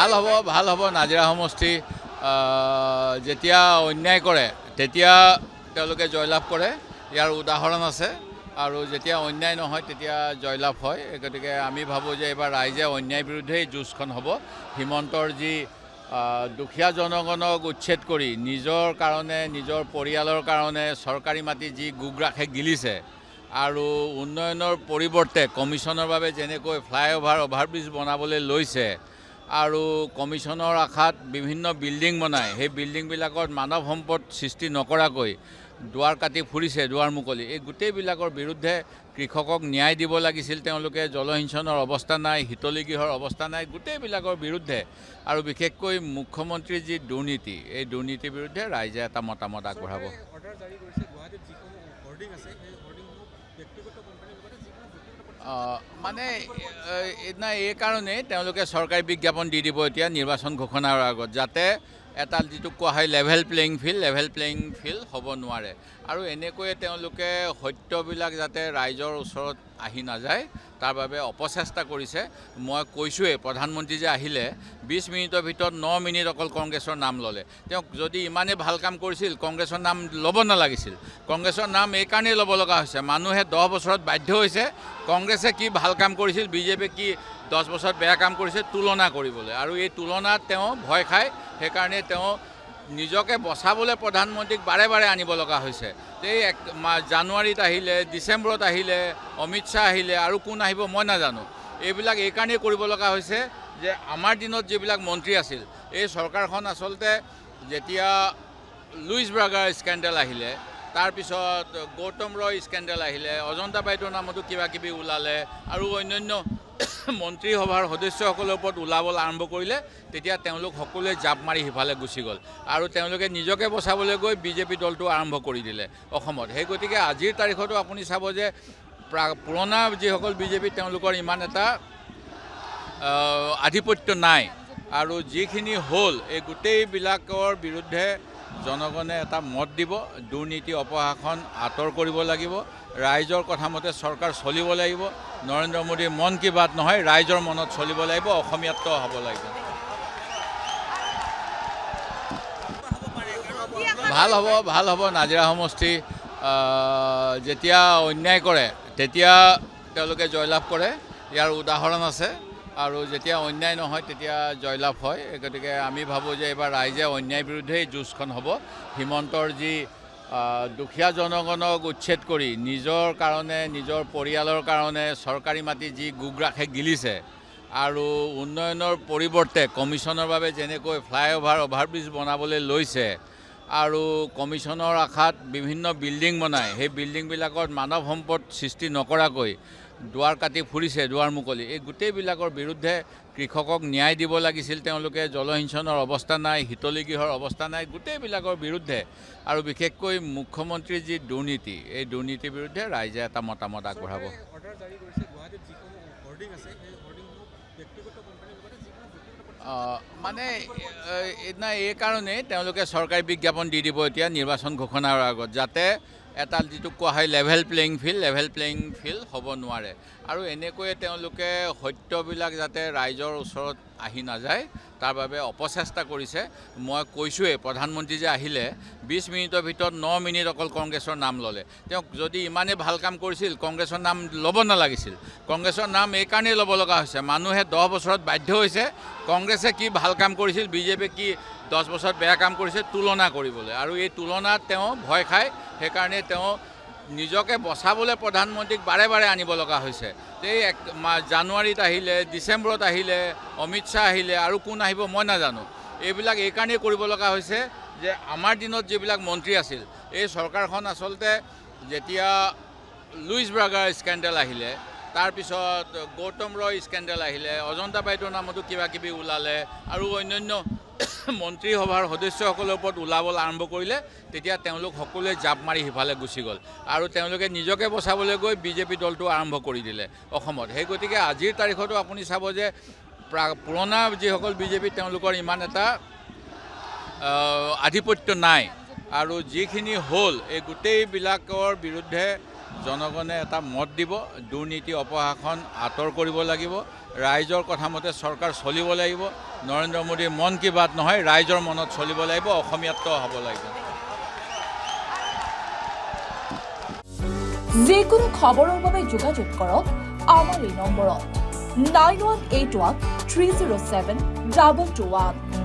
ভাল হ'ব নাজিৰা সমষ্টি যেতিয়া অন্যায় কৰে তেতিয়া তেওঁলোকে জয়লাভ কৰে। ইয়াৰ উদাহৰণ আছে আৰু যেতিয়া অন্যায় নহয় তেতিয়া জয়লাভ হয়। গতিকে আমি ভাবোঁ যে এইবাৰ ৰাইজে অন্যায়ৰ বিৰুদ্ধেই যুঁজখন হ'ব। হিমন্তৰ যি দুখীয়া জনগণক উচ্ছেদ কৰি নিজৰ কাৰণে নিজৰ পৰিয়ালৰ কাৰণে চৰকাৰী মাটি যি গোগ্ৰাসে গিলিছে আৰু উন্নয়নৰ পৰিৱৰ্তে কমিশ্যনৰ বাবে যেনেকৈ ফ্লাইঅভাৰ অভাৰব্ৰিজ বনাবলৈ লৈছে আৰু কমিশ্যনৰ আশাত বিভিন্ন বিল্ডিং বনায়, সেই বিল্ডিংবিলাকত মানৱ সম্পদ সৃষ্টি নকৰাকৈ দুৱাৰ কাটি ফুৰিছে, দুৱাৰ মুকলি। এই গোটেইবিলাকৰ বিৰুদ্ধে কৃষকক ন্যায় দিব লাগিছিল। তেওঁলোকে জলসিঞ্চনৰ অৱস্থা নাই, শীতলী গৃহৰ অৱস্থা নাই, গোটেইবিলাকৰ বিৰুদ্ধে আৰু বিশেষকৈ মুখ্যমন্ত্ৰীৰ যি দুৰ্নীতি, এই দুৰ্নীতিৰ বিৰুদ্ধে ৰাইজে এটা মতামত আগবঢ়াব। মানে এই কাৰণেই তেওঁলোকে চৰকাৰী বিজ্ঞাপন দি দিব এতিয়া নিৰ্বাচন ঘোষণাৰ আগত, যাতে এটা যিটো কোৱা হয় লেভেল প্লেয়িং ফিল্ড হ'ব নোৱাৰে। আৰু এনেকৈয়ে তেওঁলোকে সত্যবিলাক যাতে ৰাইজৰ ওচৰত আহি নাযায় তাৰ বাবে অপচেষ্টা কৰিছে। মই কৈছোঁৱেই, প্ৰধানমন্ত্ৰী যে আহিলে 20 মিনিটৰ ভিতৰত 9 মিনিট অকল কংগ্ৰেছৰ নাম ল'লে। তেওঁক যদি ইমানেই ভাল কাম কৰিছিল কংগ্ৰেছৰ নাম ল'ব নালাগিছিল। কংগ্ৰেছৰ নাম এইকাৰণেই ল'ব লগা হৈছে, মানুহে 10 বছৰত বাধ্য হৈছে কংগ্ৰেছে কি ভাল কাম কৰিছিল, বিজেপিয়ে কি 10 বছৰত বেয়া কাম কৰিছে তুলনা কৰিবলৈ। আৰু এই তুলনাত তেওঁ ভয় খায়, সেইকাৰণে তেওঁ নিজকে বচাবলৈ প্ৰধানমন্ত্ৰীক বাৰে বাৰে আনিব লগা হৈছে। এই জানুৱাৰীত আহিলে, ডিচেম্বৰত আহিলে, অমিত শ্বাহ আহিলে, আৰু কোন আহিব মই নাজানো। এইবিলাক এইকাৰণেই কৰিব লগা হৈছে যে আমাৰ দিনত যিবিলাক মন্ত্ৰী আছিল, এই চৰকাৰখন আচলতে যেতিয়া লুইচ ব্ৰাগাৰ স্কেণ্ডেল আহিলে, তাৰপিছত গৌতম ৰয় স্কেণ্ডেল আহিলে, অজন্তা বাইদেউৰ নামতো কিবা কিবি ওলালে আৰু অন্যান্য মন্ত্ৰীসভাৰ সদস্যসকলৰ ওপৰত ওলাবলৈ আৰম্ভ কৰিলে, তেতিয়া তেওঁলোক সকলোৱে জাপ মাৰি সিফালে গুচি গ'ল আৰু তেওঁলোকে নিজকে বচাবলৈ গৈ বিজেপি দলটো আৰম্ভ কৰি দিলে অসমত। সেই গতিকে আজিৰ তাৰিখতো আপুনি চাব যে পুৰণা যিসকল বিজেপি তেওঁলোকৰ ইমান এটা আধিপত্য নাই আৰু যিখিনি হ'ল এই গোটেইবিলাকৰ বিৰুদ্ধে জনগণে এটা মত দিব। দুৰ্নীতি অপশাসন আঁতৰ কৰিব লাগিব, ৰাইজৰ কথা মতে চৰকাৰ চলিব লাগিব। নৰেন্দ্ৰ মোদীৰ মন কি বাত নহয়, ৰাইজৰ মনত চলিব লাগিব, অসমীয়াত্ব হ'ব লাগিব। ভাল হ'ব নাজিৰা সমষ্টি যেতিয়া অন্যায় কৰে তেতিয়া তেওঁলোকে জয়লাভ কৰে। ইয়াৰ উদাহৰণ আছে আৰু যেতিয়া অন্যায় নহয় তেতিয়া জয়লাভ হয়। গতিকে আমি ভাবোঁ যে এইবাৰ ৰাইজে অন্যায়ৰ বিৰুদ্ধেই যুঁজখন হ'ব। হিমন্তৰ যি দুখীয়া জনগণক উচ্ছেদ কৰি নিজৰ কাৰণে নিজৰ পৰিয়ালৰ কাৰণে চৰকাৰী মাটি যি গোগ্ৰাসে গিলিছে আৰু উন্নয়নৰ পৰিৱৰ্তে কমিশ্যনৰ বাবে যেনেকৈ ফ্লাইঅভাৰ অভাৰব্ৰিজ বনাবলৈ লৈছে আৰু কমিশ্যনৰ আশাত বিভিন্ন বিল্ডিং বনায়, সেই বিল্ডিংবিলাকত মানৱ সম্পদ সৃষ্টি নকৰাকৈ দুৱাৰ কাটি ফুৰিছে, দুৱাৰ মুকলি। এই গোটেইবিলাকৰ বিৰুদ্ধে কৃষকক ন্যায় দিব লাগিছিল। তেওঁলোকে জলসিঞ্চনৰ অৱস্থা নাই, শীতলী গৃহৰ অৱস্থা নাই, গোটেইবিলাকৰ বিৰুদ্ধে আৰু বিশেষকৈ মুখ্যমন্ত্ৰীৰ যি দুৰ্নীতি, এই দুৰ্নীতিৰ বিৰুদ্ধে ৰাইজে এটা মতামত আগবঢ়াব। মানে এই কাৰণেই তেওঁলোকে চৰকাৰী বিজ্ঞাপন দি দিব এতিয়া নিৰ্বাচন ঘোষণাৰ আগত, যাতে এটা যিটো কোৱা হয় লেভেল প্লেয়িং ফিল্ড হ'ব নোৱাৰে। আৰু এনেকৈয়ে তেওঁলোকে সত্যবিলাক যাতে ৰাইজৰ ওচৰত আহি নাযায় তাৰ বাবে অপচেষ্টা কৰিছে। মই কৈছোঁৱেই, প্ৰধানমন্ত্ৰী যে আহিলে 20 মিনিটৰ ভিতৰত 9 মিনিট অকল কংগ্ৰেছৰ নাম ল'লে। তেওঁক যদি ইমানেই ভাল কাম কৰিছিল কংগ্ৰেছৰ নাম ল'ব নালাগিছিল। কংগ্ৰেছৰ নাম এইকাৰণেই ল'ব লগা হৈছে, মানুহে 10 বছৰত বাধ্য হৈছে কংগ্ৰেছে কি ভাল কাম কৰিছিল, বিজেপিয়ে কি 10 বছৰত বেয়া কাম কৰিছে তুলনা কৰিবলৈ। আৰু এই তুলনাত তেওঁ ভয় খায়, সেইকাৰণে তেওঁ নিজকে বচাবলৈ প্ৰধানমন্ত্ৰীক বাৰে বাৰে আনিব লগা হৈছে। এই জানুৱাৰীত আহিলে, ডিচেম্বৰত আহিলে, অমিত শ্বাহ আহিলে, আৰু কোন আহিব মই নাজানো। এইবিলাক এইকাৰণেই কৰিব লগা হৈছে যে আমাৰ দিনত যিবিলাক মন্ত্ৰী আছিল, এই চৰকাৰখন আচলতে যেতিয়া লুইচ ব্ৰাগাৰ স্কেণ্ডেল আহিলে, তাৰপিছত গৌতম ৰয় স্কেণ্ডেল আহিলে, অজন্তা বাইদেউৰ নামতো কিবা কিবি ওলালে আৰু অন্যান্য মন্ত্ৰীসভাৰ সদস্যসকলৰ ওপৰত ওলাবলৈ আৰম্ভ কৰিলে, তেতিয়া তেওঁলোক সকলোৱে জাপ মাৰি সিফালে গুচি গ'ল আৰু তেওঁলোকে নিজকে বচাবলৈ গৈ বিজেপি দলটো আৰম্ভ কৰি দিলে অসমত। সেই গতিকে আজিৰ তাৰিখতো আপুনি চাব যে পুৰণা যিসকল বিজেপি তেওঁলোকৰ ইমান এটা আধিপত্য নাই আৰু যিখিনি হ'ল এই গোটেইবিলাকৰ বিৰুদ্ধে জনগণে এটা মত দিব দুৰ্নীতি অপশাসন আঁতৰ কৰিব লাগিব ৰাইজৰ কথা মতে চৰকাৰ চলিব লাগিব নৰেন্দ্ৰ মোদীৰ মন কি বাত নহয় ৰাইজৰ মনত চলিব লাগিব অসমীয়াত্ব হ'ব লাগিব যিকোনো খবৰৰ বাবে যোগাযোগ কৰক আমাৰ এই নম্বৰত 9181 307 2221